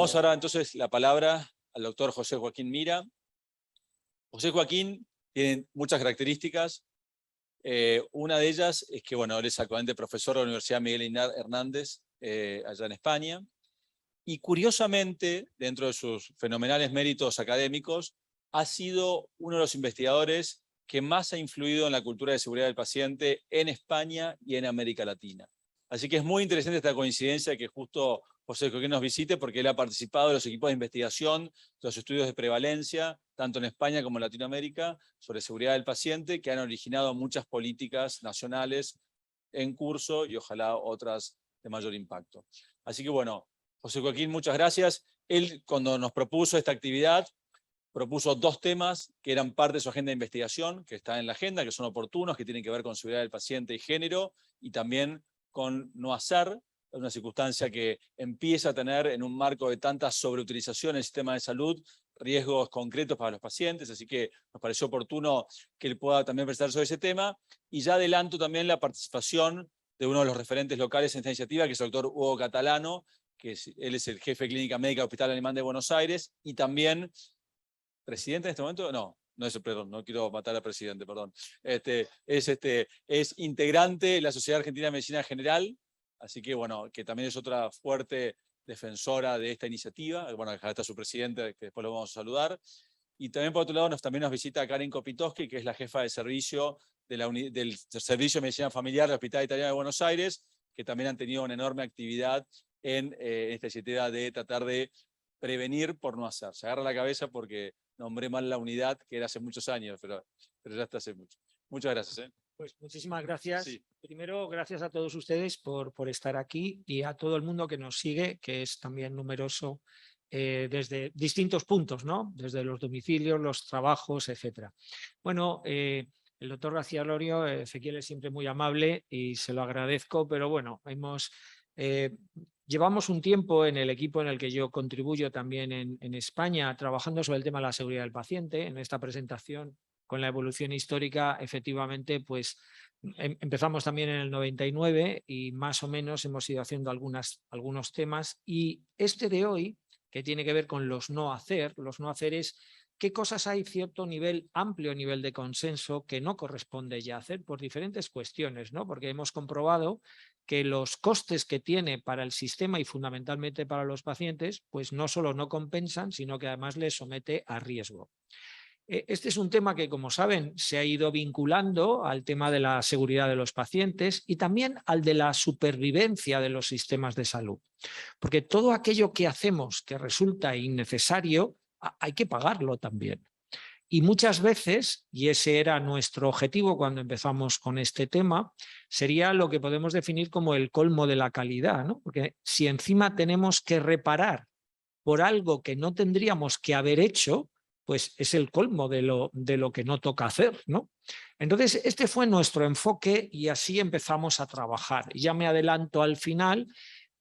damos ahora entonces la palabra al doctor José Joaquín Mira. José Joaquín tiene muchas características. Una de ellas es que, bueno, él es actualmente profesor de la Universidad Miguel Hernández, allá en España. Y curiosamente, dentro de sus fenomenales méritos académicos, ha sido uno de los investigadores que más ha influido en la cultura de seguridad del paciente en España y en América Latina. Así que es muy interesante esta coincidencia que justo José Joaquín nos visite, porque él ha participado de los equipos de investigación, de los estudios de prevalencia, tanto en España como en Latinoamérica, sobre seguridad del paciente, que han originado muchas políticas nacionales en curso y ojalá otras de mayor impacto. Así que bueno, José Joaquín, muchas gracias. Él, cuando nos propuso esta actividad, propuso dos temas que eran parte de su agenda de investigación, que está en la agenda, que son oportunos, que tienen que ver con seguridad del paciente y género, y también con no hacer, una circunstancia que empieza a tener, en un marco de tanta sobreutilización en el sistema de salud, riesgos concretos para los pacientes, así que nos pareció oportuno que él pueda también presentar sobre ese tema, y ya adelanto también la participación de uno de los referentes locales en esta iniciativa, que es el doctor Hugo Catalano, él es el jefe de Clínica Médica del Hospital Alemán de Buenos Aires, y también presidente en este momento, no es, perdón, no quiero matar al presidente, perdón. Es integrante de la Sociedad Argentina de Medicina General, así que bueno, que también es otra fuerte defensora de esta iniciativa. Bueno, acá está su presidente, que después lo vamos a saludar. Y también por otro lado también nos visita Karen Kopitoski, que es la jefa de servicio del Servicio de Medicina Familiar del Hospital Italiano de Buenos Aires, que también han tenido una enorme actividad en esta iniciativa de tratar de prevenir por no hacer. Se agarra la cabeza porque nombré mal la unidad, que era hace muchos años, pero ya está hace mucho. Muchas gracias. Pues muchísimas gracias. Sí. Primero, gracias a todos ustedes por estar aquí y a todo el mundo que nos sigue, que es también numeroso desde distintos puntos, ¿no? Desde los domicilios, los trabajos, etcétera. Bueno, el doctor García Lorio, Ezequiel es siempre muy amable y se lo agradezco, pero bueno, llevamos un tiempo en el equipo en el que yo contribuyo también en España, trabajando sobre el tema de la seguridad del paciente. En esta presentación, con la evolución histórica, efectivamente, pues empezamos también en el 99 y más o menos hemos ido haciendo algunos temas. Y este de hoy, que tiene que ver con los no hacer es qué cosas hay cierto nivel, amplio nivel de consenso que no corresponde ya hacer por diferentes cuestiones, ¿no? Porque hemos comprobado que los costes que tiene para el sistema y fundamentalmente para los pacientes, pues no solo no compensan, sino que además les somete a riesgo. Este es un tema que, como saben, se ha ido vinculando al tema de la seguridad de los pacientes y también al de la supervivencia de los sistemas de salud. Porque todo aquello que hacemos que resulta innecesario, hay que pagarlo también. Y muchas veces, y ese era nuestro objetivo cuando empezamos con este tema, sería lo que podemos definir como el colmo de la calidad, ¿no? Porque si encima tenemos que reparar por algo que no tendríamos que haber hecho, pues es el colmo de lo que no toca hacer, ¿no? Entonces, este fue nuestro enfoque y así empezamos a trabajar. Ya me adelanto al final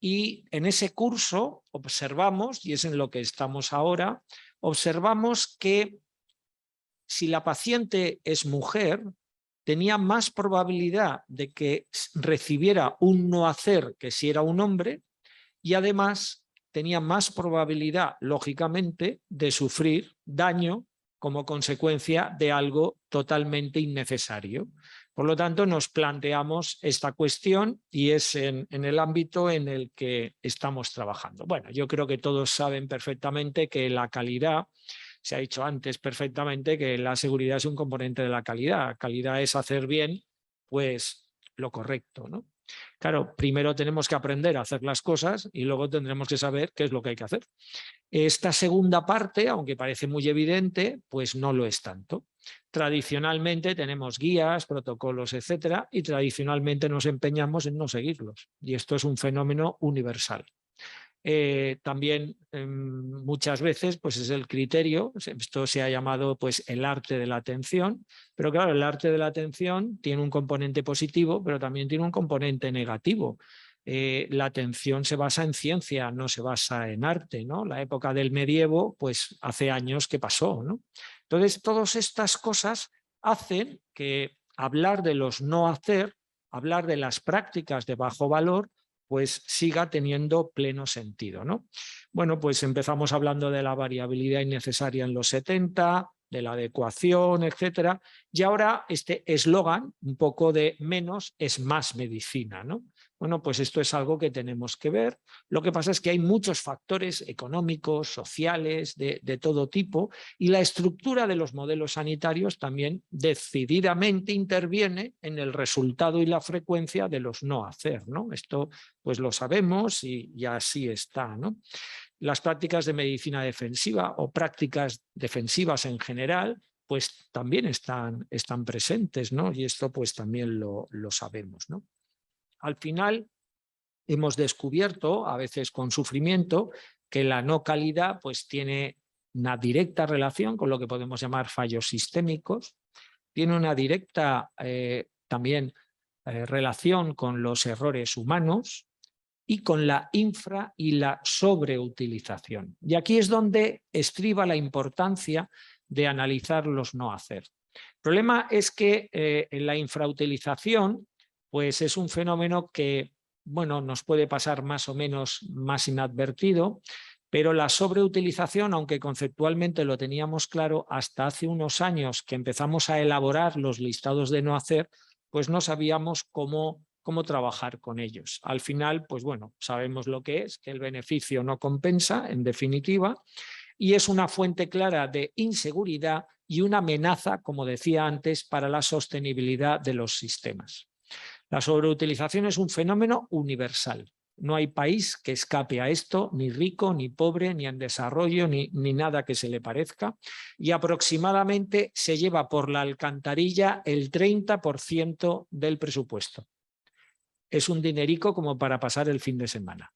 y en ese curso observamos, y es en lo que estamos ahora, observamos que si la paciente es mujer, tenía más probabilidad de que recibiera un no hacer que si era un hombre, y además tenía más probabilidad, lógicamente, de sufrir daño como consecuencia de algo totalmente innecesario. Por lo tanto, nos planteamos esta cuestión y es en el ámbito en el que estamos trabajando. Bueno, yo creo que todos saben perfectamente que la calidad, se ha dicho antes perfectamente que la seguridad es un componente de la calidad. Calidad es hacer bien, pues, lo correcto, ¿no? Claro, primero tenemos que aprender a hacer las cosas y luego tendremos que saber qué es lo que hay que hacer. Esta segunda parte, aunque parece muy evidente, pues no lo es tanto. Tradicionalmente tenemos guías, protocolos, etcétera, y tradicionalmente nos empeñamos en no seguirlos. Y esto es un fenómeno universal. También muchas veces pues es el criterio, esto se ha llamado pues el arte de la atención, pero claro, el arte de la atención tiene un componente positivo, pero también tiene un componente negativo. La atención se basa en ciencia, no se basa en arte, ¿no? La época del medievo, pues hace años que pasó, ¿no? Entonces, todas estas cosas hacen que hablar de los no hacer, hablar de las prácticas de bajo valor, pues siga teniendo pleno sentido, ¿no? Bueno, pues empezamos hablando de la variabilidad innecesaria en los 70, de la adecuación, etcétera, y ahora este eslogan, un poco de menos es más medicina, ¿no? Bueno, pues esto es algo que tenemos que ver. Lo que pasa es que hay muchos factores económicos, sociales, de todo tipo, y la estructura de los modelos sanitarios también decididamente interviene en el resultado y la frecuencia de los no hacer, ¿no? Esto pues lo sabemos y así está, ¿no? Las prácticas de medicina defensiva o prácticas defensivas en general, pues también están presentes, ¿no? Y esto pues también lo sabemos, ¿no? Al final hemos descubierto, a veces con sufrimiento, que la no calidad pues tiene una directa relación con lo que podemos llamar fallos sistémicos, tiene una directa también relación con los errores humanos y con la infra y la sobreutilización. Y aquí es donde estriba la importancia de analizar los no hacer. El problema es que la infrautilización pues es un fenómeno que bueno, nos puede pasar más o menos más inadvertido, pero la sobreutilización, aunque conceptualmente lo teníamos claro, hasta hace unos años que empezamos a elaborar los listados de no hacer, pues no sabíamos cómo trabajar con ellos. Al final, pues bueno, sabemos lo que es, que el beneficio no compensa, en definitiva, y es una fuente clara de inseguridad y una amenaza, como decía antes, para la sostenibilidad de los sistemas. La sobreutilización es un fenómeno universal. No hay país que escape a esto, ni rico, ni pobre, ni en desarrollo, ni nada que se le parezca. Y aproximadamente se lleva por la alcantarilla el 30% del presupuesto. Es un dinerico como para pasar el fin de semana.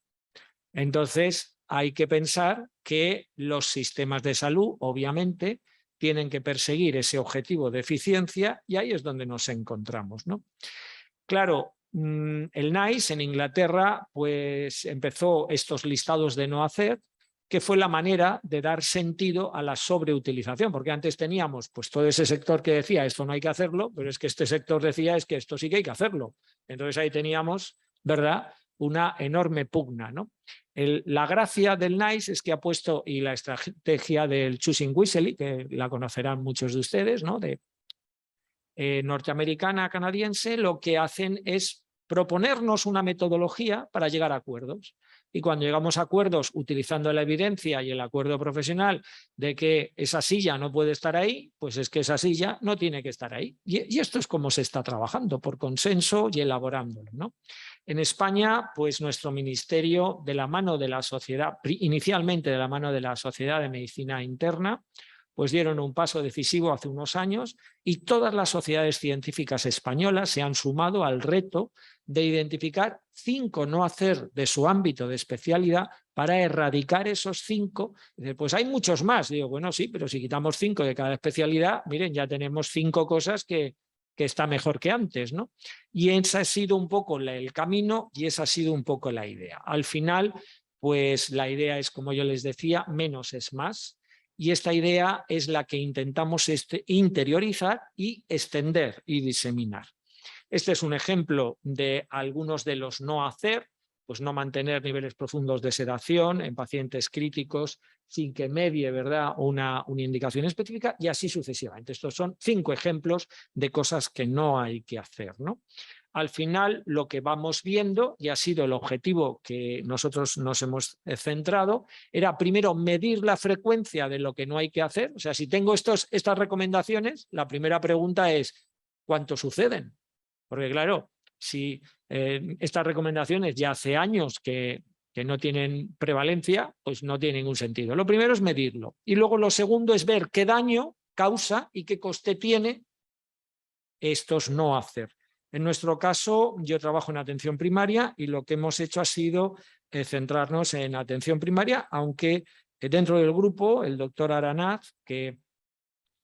Entonces, hay que pensar que los sistemas de salud, obviamente, tienen que perseguir ese objetivo de eficiencia y ahí es donde nos encontramos, ¿no? Claro, el NICE en Inglaterra pues empezó estos listados de no hacer, que fue la manera de dar sentido a la sobreutilización, porque antes teníamos pues todo ese sector que decía esto no hay que hacerlo, pero es que este sector decía es que esto sí que hay que hacerlo. Entonces ahí teníamos, ¿verdad?, una enorme pugna, ¿no? La gracia del NICE es que ha puesto, y la estrategia del Choosing Wisely, que la conocerán muchos de ustedes, ¿no?, de norteamericana, canadiense, lo que hacen es proponernos una metodología para llegar a acuerdos. Y cuando llegamos a acuerdos utilizando la evidencia y el acuerdo profesional de que esa silla no puede estar ahí, pues es que esa silla no tiene que estar ahí. Y esto es como se está trabajando, por consenso y elaborándolo, ¿no? En España, pues nuestro ministerio, de la mano de la sociedad, inicialmente de la mano de la Sociedad de Medicina Interna, pues dieron un paso decisivo hace unos años y todas las sociedades científicas españolas se han sumado al reto de identificar 5 no hacer de su ámbito de especialidad para erradicar esos 5. Pues hay muchos más. Digo, bueno, sí, pero si quitamos 5 de cada especialidad, miren, ya tenemos 5 cosas que está mejor que antes, ¿no? Y ese ha sido un poco el camino y esa ha sido un poco la idea. Al final, pues la idea es, como yo les decía, menos es más. Y esta idea es la que intentamos interiorizar y extender y diseminar. Este es un ejemplo de algunos de los no hacer, pues no mantener niveles profundos de sedación en pacientes críticos sin que medie, ¿verdad?, una indicación específica y así sucesivamente. Estos son 5 ejemplos de cosas que no hay que hacer, ¿no? Al final, lo que vamos viendo, y ha sido el objetivo que nosotros nos hemos centrado, era primero medir la frecuencia de lo que no hay que hacer. O sea, si tengo estas recomendaciones, la primera pregunta es, ¿cuánto suceden? Porque claro, si estas recomendaciones ya hace años que no tienen prevalencia, pues no tiene ningún sentido. Lo primero es medirlo. Y luego lo segundo es ver qué daño causa y qué coste tiene estos no hacer. En nuestro caso, yo trabajo en atención primaria y lo que hemos hecho ha sido centrarnos en atención primaria, aunque dentro del grupo, el doctor Aranaz, que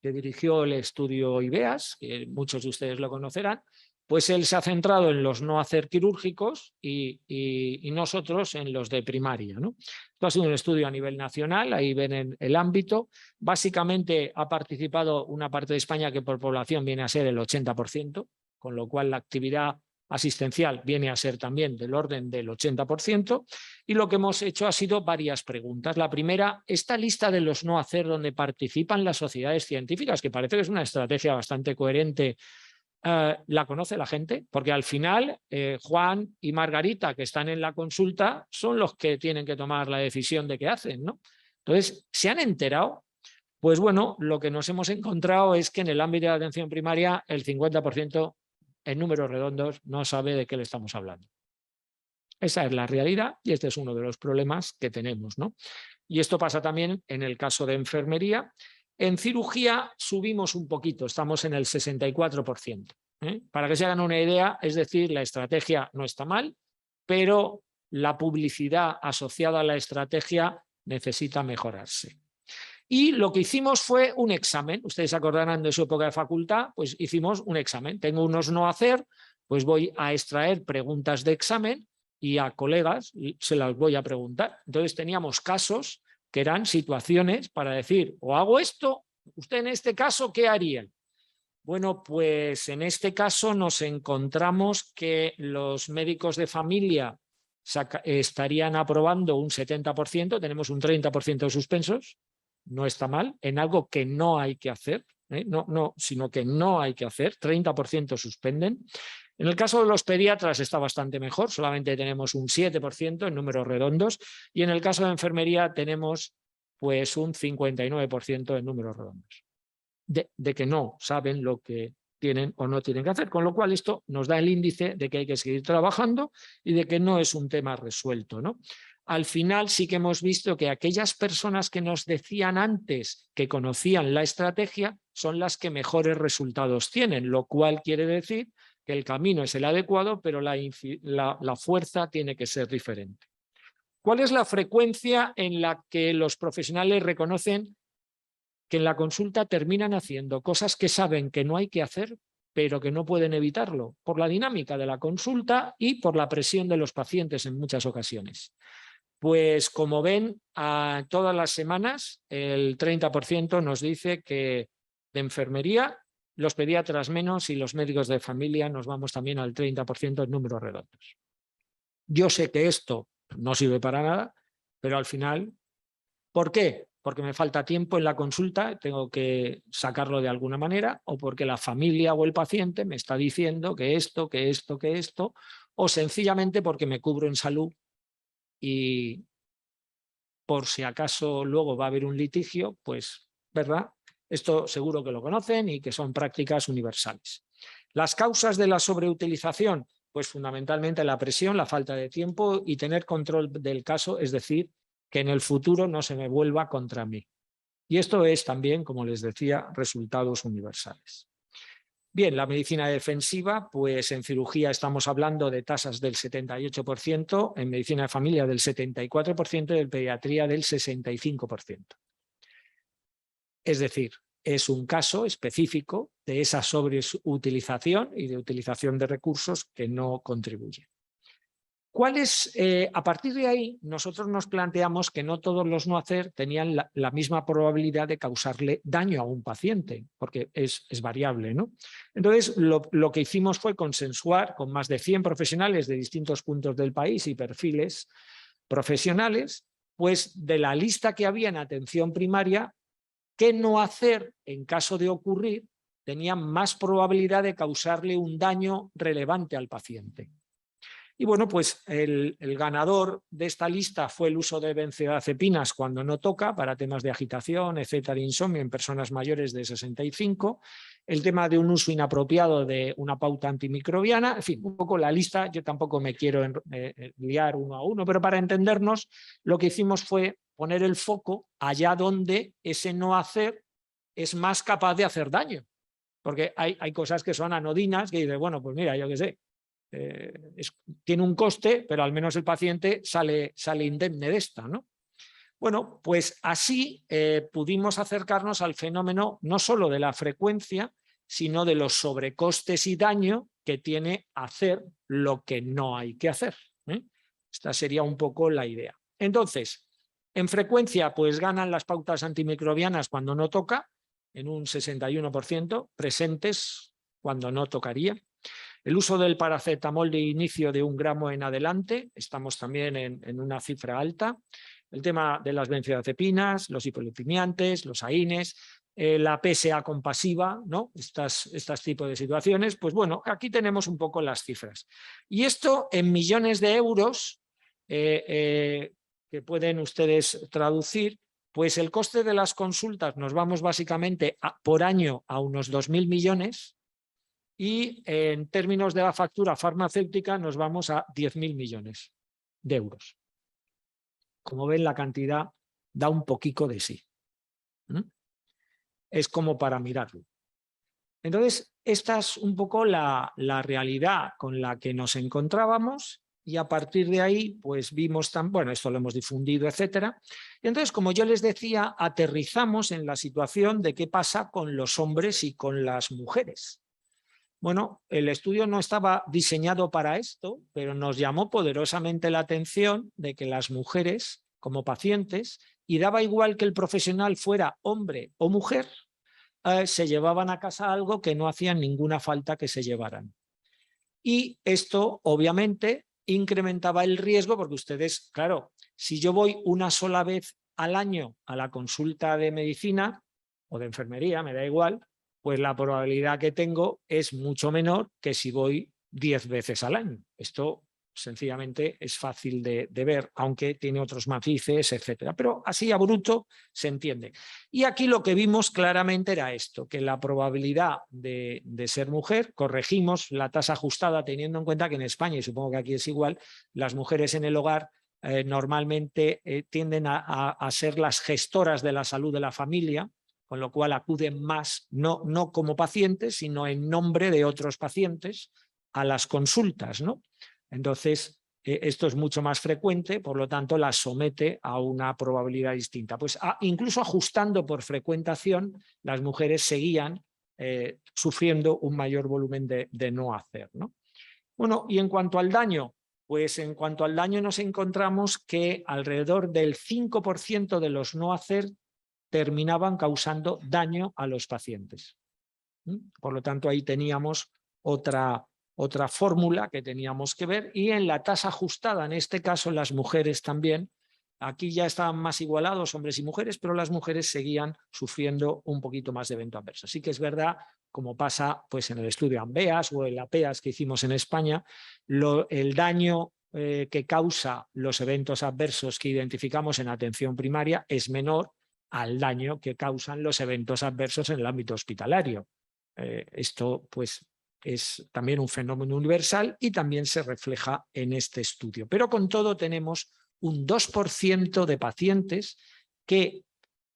dirigió el estudio IBEAS, que muchos de ustedes lo conocerán, pues él se ha centrado en los no hacer quirúrgicos y nosotros en los de primaria, ¿no? Esto ha sido un estudio a nivel nacional, ahí ven el ámbito. Básicamente ha participado una parte de España que por población viene a ser el 80%, con lo cual la actividad asistencial viene a ser también del orden del 80%, y lo que hemos hecho ha sido varias preguntas. La primera, esta lista de los no hacer donde participan las sociedades científicas, que parece que es una estrategia bastante coherente, ¿la conoce la gente? Porque al final Juan y Margarita, que están en la consulta, son los que tienen que tomar la decisión de qué hacen, ¿no? Entonces, ¿se han enterado? Pues bueno, lo que nos hemos encontrado es que en el ámbito de la atención primaria el 50% en números redondos no sabe de qué le estamos hablando. Esa es la realidad y este es uno de los problemas que tenemos, ¿no? Y esto pasa también en el caso de enfermería. En cirugía subimos un poquito, estamos en el 64%. Para que se hagan una idea, es decir, la estrategia no está mal, pero la publicidad asociada a la estrategia necesita mejorarse. Y lo que hicimos fue un examen. Ustedes se acordarán de su época de facultad, pues hicimos un examen. Tengo unos no hacer, pues voy a extraer preguntas de examen y a colegas se las voy a preguntar. Entonces teníamos casos que eran situaciones para decir, o hago esto, usted en este caso, ¿qué haría? Bueno, pues en este caso nos encontramos que los médicos de familia estarían aprobando un 70%, tenemos un 30% de suspensos. No está mal, en algo que no hay que hacer, sino que no hay que hacer, 30% suspenden. En el caso de los pediatras está bastante mejor, solamente tenemos un 7% en números redondos, y en el caso de enfermería tenemos pues un 59% en números redondos, de que no saben lo que tienen o no tienen que hacer, con lo cual esto nos da el índice de que hay que seguir trabajando y de que no es un tema resuelto, ¿no? Al final sí que hemos visto que aquellas personas que nos decían antes que conocían la estrategia son las que mejores resultados tienen, lo cual quiere decir que el camino es el adecuado, pero la fuerza tiene que ser diferente. ¿Cuál es la frecuencia en la que los profesionales reconocen que en la consulta terminan haciendo cosas que saben que no hay que hacer, pero que no pueden evitarlo, por la dinámica de la consulta y por la presión de los pacientes en muchas ocasiones? Pues como ven, a todas las semanas el 30% nos dice que de enfermería, los pediatras menos y los médicos de familia nos vamos también al 30% en números redondos. Yo sé que esto no sirve para nada, pero al final, ¿por qué? Porque me falta tiempo en la consulta, tengo que sacarlo de alguna manera, o porque la familia o el paciente me está diciendo que esto, o sencillamente porque me cubro en salud y por si acaso luego va a haber un litigio, pues, ¿verdad? Esto seguro que lo conocen y que son prácticas universales. Las causas de la sobreutilización, pues fundamentalmente la presión, la falta de tiempo y tener control del caso, es decir, que en el futuro no se me vuelva contra mí. Y esto es también, como les decía, resultados universales. Bien, la medicina defensiva, pues en cirugía estamos hablando de tasas del 78%, en medicina de familia del 74% y en pediatría del 65%. Es decir, es un caso específico de esa sobreutilización y de utilización de recursos que no contribuyen. A partir de ahí, nosotros nos planteamos que no todos los no hacer tenían la misma probabilidad de causarle daño a un paciente, porque es variable, ¿no? Entonces, lo que hicimos fue consensuar con más de 100 profesionales de distintos puntos del país y perfiles profesionales, pues de la lista que había en atención primaria, qué no hacer en caso de ocurrir tenía más probabilidad de causarle un daño relevante al paciente. Y bueno, pues el ganador de esta lista fue el uso de benzodiazepinas cuando no toca, para temas de agitación, etcétera, de insomnio en personas mayores de 65, el tema de un uso inapropiado de una pauta antimicrobiana, en fin, un poco la lista, yo tampoco me quiero liar uno a uno, pero para entendernos, lo que hicimos fue poner el foco allá donde ese no hacer es más capaz de hacer daño, porque hay cosas que son anodinas, que dices, bueno, pues mira, yo qué sé, tiene un coste, pero al menos el paciente sale indemne de esta, ¿no? Bueno, pues así pudimos acercarnos al fenómeno no solo de la frecuencia, sino de los sobrecostes y daño que tiene hacer lo que no hay que hacer. Esta sería un poco la idea. Entonces, en frecuencia, pues ganan las pautas antimicrobianas cuando no toca, en un 61%, presentes cuando no tocaría. El uso del paracetamol de inicio de 1 gramo en adelante, estamos también en una cifra alta. El tema de las benzodiazepinas, los hipolipemiantes, los AINES, la PSA compasiva, ¿no? Estos tipos de situaciones, pues bueno, aquí tenemos un poco las cifras. Y esto en millones de euros, que pueden ustedes traducir, pues el coste de las consultas nos vamos básicamente por año a unos 2.000 millones y en términos de la factura farmacéutica nos vamos a 10.000 millones de euros. Como ven, la cantidad da un poquito de sí. Es como para mirarlo. Entonces, esta es un poco la realidad con la que nos encontrábamos y a partir de ahí, pues vimos, bueno, esto lo hemos difundido, etcétera. Y entonces, como yo les decía, aterrizamos en la situación de qué pasa con los hombres y con las mujeres. Bueno, el estudio no estaba diseñado para esto, pero nos llamó poderosamente la atención de que las mujeres, como pacientes, y daba igual que el profesional fuera hombre o mujer, se llevaban a casa algo que no hacían ninguna falta que se llevaran. Y esto, obviamente, incrementaba el riesgo porque ustedes, claro, si yo voy una sola vez al año a la consulta de medicina o de enfermería, me da igual, pues la probabilidad que tengo es mucho menor que si voy 10 veces al año. Esto sencillamente es fácil de ver, aunque tiene otros matices, etcétera. Pero así a bruto se entiende. Y aquí lo que vimos claramente era esto, que la probabilidad de ser mujer, corregimos la tasa ajustada teniendo en cuenta que en España, y supongo que aquí es igual, las mujeres en el hogar normalmente tienden a ser las gestoras de la salud de la familia, con lo cual acuden más, no como pacientes, sino en nombre de otros pacientes, a las consultas, ¿no? Entonces, esto es mucho más frecuente, por lo tanto, la somete a una probabilidad distinta. Pues incluso ajustando por frecuentación, las mujeres seguían sufriendo un mayor volumen de no hacer, ¿no? Bueno, y en cuanto al daño, pues en cuanto al daño nos encontramos que alrededor del 5% de los no hacer terminaban causando daño a los pacientes. Por lo tanto, ahí teníamos otra fórmula que teníamos que ver y en la tasa ajustada, en este caso las mujeres también, aquí ya estaban más igualados hombres y mujeres, pero las mujeres seguían sufriendo un poquito más de evento adverso. Así que es verdad, como pasa pues, en el estudio AMBEAS o el APEAS que hicimos en España, el daño que causa los eventos adversos que identificamos en atención primaria es menor al daño que causan los eventos adversos en el ámbito hospitalario. Esto pues es también un fenómeno universal y también se refleja en este estudio. Pero con todo tenemos un 2% de pacientes que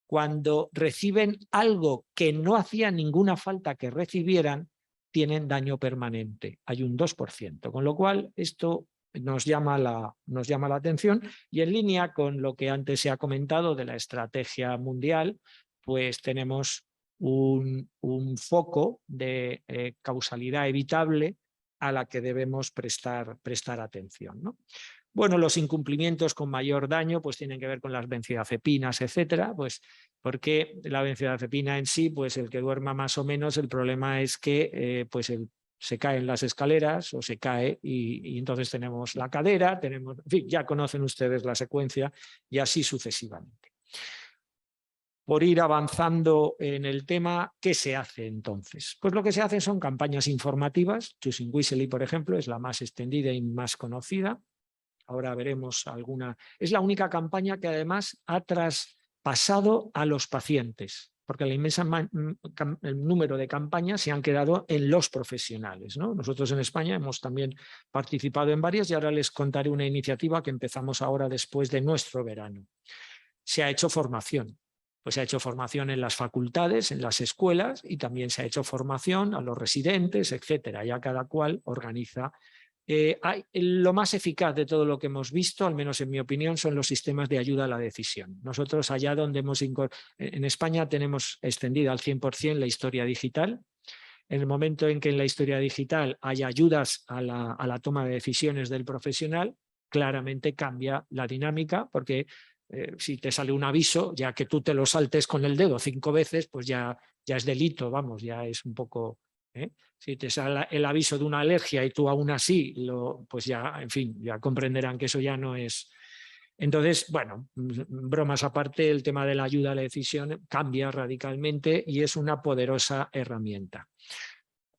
cuando reciben algo que no hacía ninguna falta que recibieran, tienen daño permanente. Hay un 2%, con lo cual esto nos llama la atención y en línea con lo que antes se ha comentado de la estrategia mundial, pues tenemos un foco de causalidad evitable a la que debemos prestar atención, ¿no? Bueno, los incumplimientos con mayor daño pues tienen que ver con las benzodiazepinas, etcétera, pues porque la benzodiazepina en sí, pues el que duerma más o menos, el problema es que se caen las escaleras o se cae y entonces tenemos la cadera, tenemos, en fin, ya conocen ustedes la secuencia y así sucesivamente. Por ir avanzando en el tema, ¿qué se hace entonces? Pues lo que se hace son campañas informativas. Choosing Wisely, por ejemplo, es la más extendida y más conocida. Ahora veremos alguna. Es la única campaña que además ha traspasado a los pacientes, porque la inmensa el número de campañas se han quedado en los profesionales, ¿no? Nosotros en España hemos también participado en varias y ahora les contaré una iniciativa que empezamos ahora después de nuestro verano. Se ha hecho formación. Pues se ha hecho formación en las facultades, en las escuelas y también se ha hecho formación a los residentes, etcétera. Ya cada cual organiza. Lo más eficaz de todo lo que hemos visto, al menos en mi opinión, son los sistemas de ayuda a la decisión. Nosotros allá donde en España tenemos extendida al 100% la historia digital. En el momento en que en la historia digital hay ayudas a la toma de decisiones del profesional, claramente cambia la dinámica porque si te sale un aviso, ya que tú te lo saltes con el dedo 5 veces, pues ya es delito, vamos, ya es un poco Si te sale el aviso de una alergia y tú aún así, pues ya, en fin, ya comprenderán que eso ya no es. Entonces, bueno, bromas aparte, el tema de la ayuda a la decisión cambia radicalmente y es una poderosa herramienta.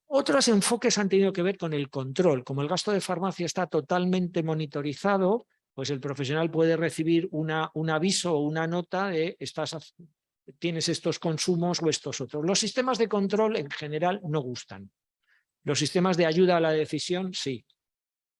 Otros enfoques han tenido que ver con el control. Como el gasto de farmacia está totalmente monitorizado, pues el profesional puede recibir un aviso o una nota de tienes estos consumos o estos otros. Los sistemas de control en general no gustan. Los sistemas de ayuda a la decisión sí,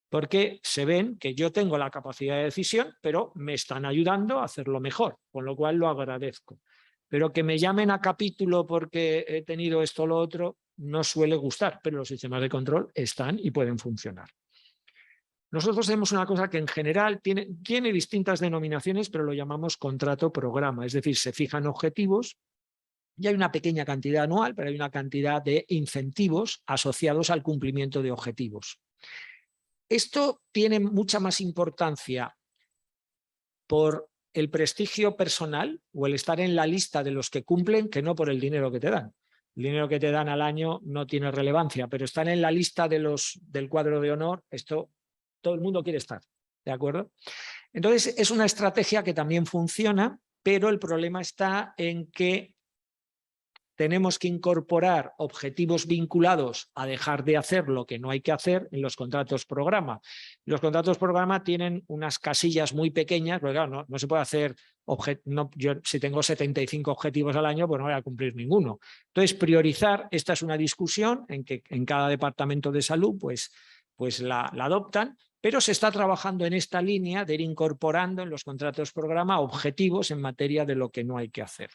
porque se ven que yo tengo la capacidad de decisión, pero me están ayudando a hacerlo mejor, con lo cual lo agradezco. Pero que me llamen a capítulo porque he tenido esto o lo otro, no suele gustar, pero los sistemas de control están y pueden funcionar. Nosotros tenemos una cosa que en general tiene distintas denominaciones, pero lo llamamos contrato-programa, es decir, se fijan objetivos y hay una pequeña cantidad anual, pero hay una cantidad de incentivos asociados al cumplimiento de objetivos. Esto tiene mucha más importancia por el prestigio personal o el estar en la lista de los que cumplen que no por el dinero que te dan. El dinero que te dan al año no tiene relevancia, pero estar en la lista del cuadro de honor, esto todo el mundo quiere estar, ¿de acuerdo? Entonces es una estrategia que también funciona, pero el problema está en que tenemos que incorporar objetivos vinculados a dejar de hacer lo que no hay que hacer en los contratos programa. Los contratos programa tienen unas casillas muy pequeñas, porque claro, no se puede hacer, yo si tengo 75 objetivos al año, pues no voy a cumplir ninguno. Entonces, priorizar, esta es una discusión en que en cada departamento de salud pues la adoptan, pero se está trabajando en esta línea de ir incorporando en los contratos programa objetivos en materia de lo que no hay que hacer.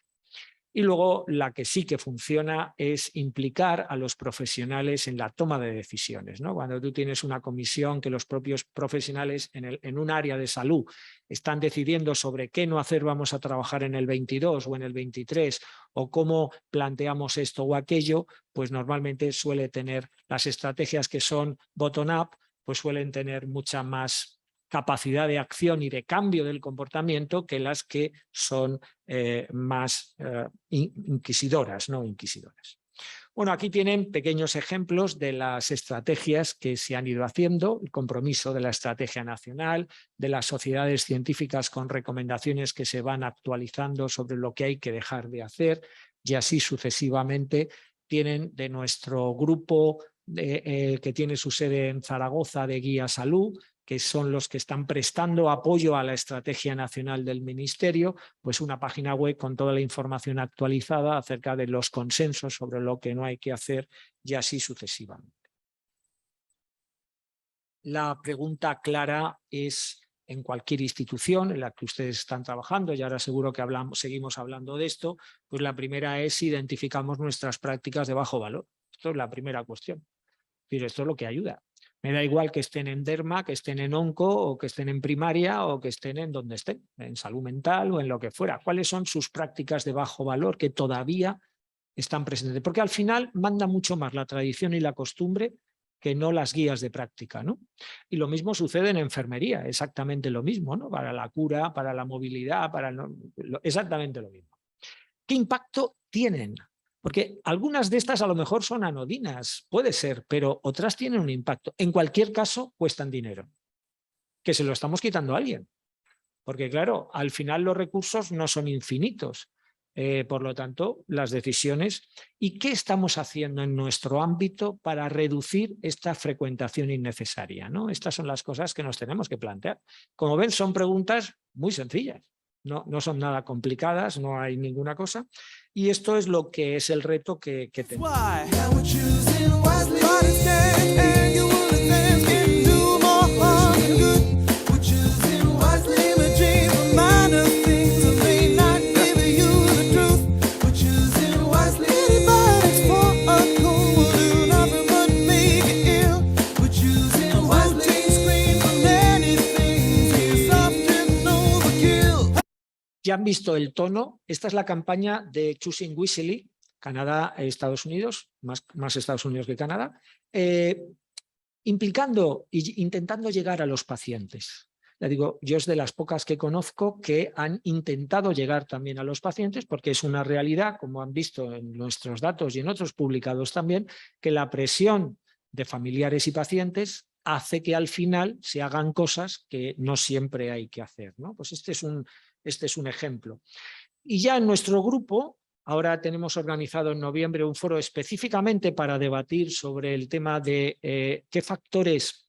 Y luego la que sí que funciona es implicar a los profesionales en la toma de decisiones, ¿no? Cuando tú tienes una comisión que los propios profesionales en un área de salud están decidiendo sobre qué no hacer, vamos a trabajar en el 22 o en el 23 o cómo planteamos esto o aquello, pues normalmente suele tener las estrategias que son bottom-up, pues suelen tener mucha más capacidad de acción y de cambio del comportamiento que las que son más inquisidoras, no inquisidoras. Bueno, aquí tienen pequeños ejemplos de las estrategias que se han ido haciendo, el compromiso de la estrategia nacional, de las sociedades científicas con recomendaciones que se van actualizando sobre lo que hay que dejar de hacer y así sucesivamente. Tienen de nuestro grupo que tiene su sede en Zaragoza de Guía Salud, que son los que están prestando apoyo a la estrategia nacional del Ministerio, pues una página web con toda la información actualizada acerca de los consensos sobre lo que no hay que hacer y así sucesivamente. La pregunta clara es, en cualquier institución en la que ustedes están trabajando, y ahora seguro que seguimos hablando de esto, pues la primera es identificamos nuestras prácticas de bajo valor. Esto es la primera cuestión. Pero esto es lo que ayuda. Me da igual que estén en derma, que estén en onco o que estén en primaria o que estén en donde estén, en salud mental o en lo que fuera. ¿Cuáles son sus prácticas de bajo valor que todavía están presentes? Porque al final manda mucho más la tradición y la costumbre que no las guías de práctica, ¿no? Y lo mismo sucede en enfermería, exactamente lo mismo, ¿no? Para la cura, para la movilidad, exactamente lo mismo. ¿Qué impacto tienen? Porque algunas de estas a lo mejor son anodinas, puede ser, pero otras tienen un impacto. En cualquier caso, cuestan dinero, que se lo estamos quitando a alguien. Porque claro, al final los recursos no son infinitos. Por lo tanto, las decisiones. ¿Y qué estamos haciendo en nuestro ámbito para reducir esta frecuentación innecesaria, ¿no? Estas son las cosas que nos tenemos que plantear. Como ven, son preguntas muy sencillas. No son nada complicadas, no hay ninguna cosa. Y esto es lo que es el reto que tenemos. Ya han visto el tono. Esta es la campaña de Choosing Wisely, Canadá, Estados Unidos, más Estados Unidos que Canadá, implicando e intentando llegar a los pacientes. Ya digo, yo es de las pocas que conozco que han intentado llegar también a los pacientes, porque es una realidad, como han visto en nuestros datos y en otros publicados también, que la presión de familiares y pacientes hace que al final se hagan cosas que no siempre hay que hacer, ¿no? Pues este es un ejemplo. Y ya en nuestro grupo, ahora tenemos organizado en noviembre un foro específicamente para debatir sobre el tema de qué factores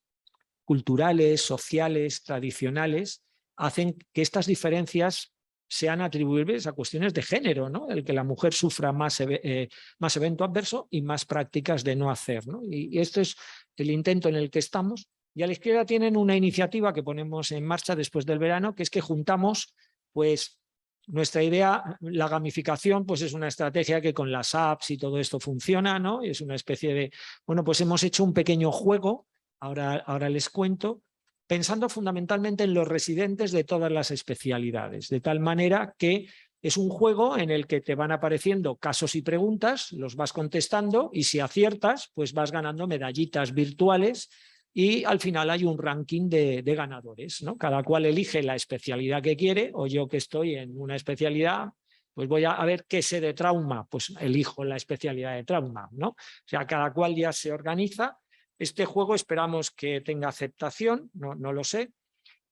culturales, sociales, tradicionales, hacen que estas diferencias sean atribuibles a cuestiones de género, ¿no? El que la mujer sufra más evento adverso y más prácticas de no hacer, ¿no? Y esto es el intento en el que estamos. Y a la izquierda tienen una iniciativa que ponemos en marcha después del verano, que es que juntamos, pues, nuestra idea, la gamificación, pues es una estrategia que con las apps y todo esto funciona, ¿no? Y es una especie de, bueno, pues hemos hecho un pequeño juego, ahora les cuento, pensando fundamentalmente en los residentes de todas las especialidades, de tal manera que es un juego en el que te van apareciendo casos y preguntas, los vas contestando y si aciertas, pues vas ganando medallitas virtuales y al final hay un ranking de ganadores, ¿no? Cada cual elige la especialidad que quiere, o yo que estoy en una especialidad, pues voy a ver qué sé de trauma, pues elijo la especialidad de trauma, ¿no? O sea, cada cual ya se organiza. Este juego esperamos que tenga aceptación, no lo sé.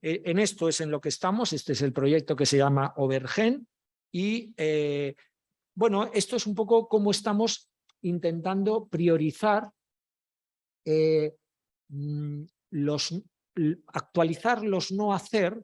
En esto es en lo que estamos, este es el proyecto que se llama Overgen y bueno, esto es un poco cómo estamos intentando priorizar actualizar los no hacer,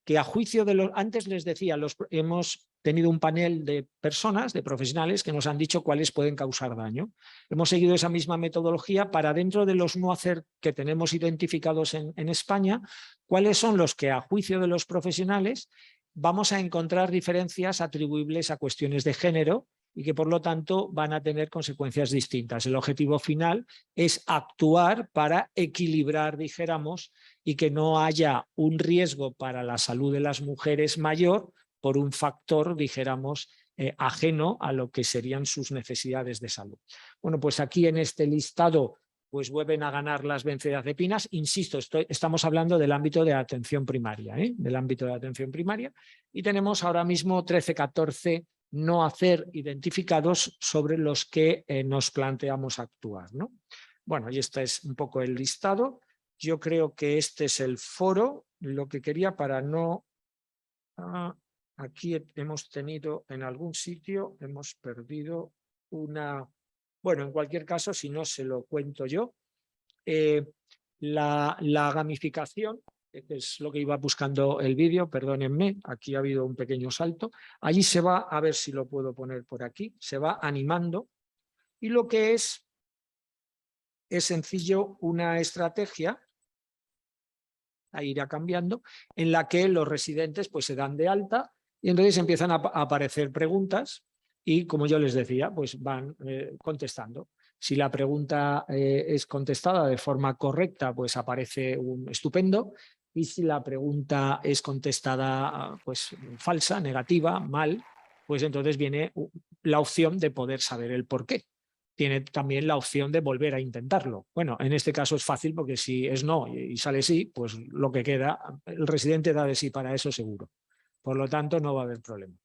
que a juicio de los, antes les decía, hemos tenido un panel de personas, de profesionales, que nos han dicho cuáles pueden causar daño. Hemos seguido esa misma metodología para dentro de los no hacer que tenemos identificados en España, cuáles son los que a juicio de los profesionales vamos a encontrar diferencias atribuibles a cuestiones de género y que por lo tanto van a tener consecuencias distintas. El objetivo final es actuar para equilibrar, dijéramos, y que no haya un riesgo para la salud de las mujeres mayor por un factor, dijéramos, ajeno a lo que serían sus necesidades de salud. Bueno, pues aquí en este listado pues vuelven a ganar las benzodiazepinas. Insisto, estamos hablando del ámbito de atención primaria, del ámbito de atención primaria, y tenemos ahora mismo 13, 14 no hacer identificados sobre los que nos planteamos actuar, ¿no? Bueno, y este es un poco el listado. Yo creo que este es el foro. Lo que quería para no... aquí hemos tenido en algún sitio, hemos perdido una... Bueno, en cualquier caso, si no se lo cuento yo. La gamificación, que es lo que iba buscando el vídeo, perdónenme, aquí ha habido un pequeño salto. Allí se va, a ver si lo puedo poner por aquí, se va animando. Y lo que es sencillo, una estrategia, ahí irá cambiando, en la que los residentes pues se dan de alta y entonces empiezan a aparecer preguntas y, como yo les decía, pues van contestando. Si la pregunta es contestada de forma correcta, pues aparece un estupendo, y si la pregunta es contestada pues falsa, negativa, mal, pues entonces viene la opción de poder saber el por qué. Tiene también la opción de volver a intentarlo. Bueno, en este caso es fácil porque si es no y sale sí, pues lo que queda, el residente da de sí para eso seguro. Por lo tanto, no va a haber problema.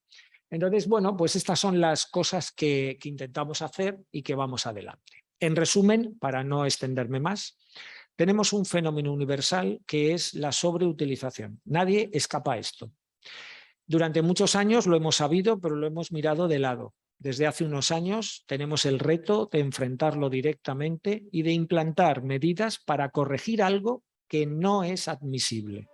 Entonces, bueno, pues estas son las cosas que intentamos hacer y que vamos adelante. En resumen, para no extenderme más, tenemos un fenómeno universal que es la sobreutilización. Nadie escapa a esto. Durante muchos años lo hemos sabido, pero lo hemos mirado de lado. Desde hace unos años tenemos el reto de enfrentarlo directamente y de implantar medidas para corregir algo que no es admisible.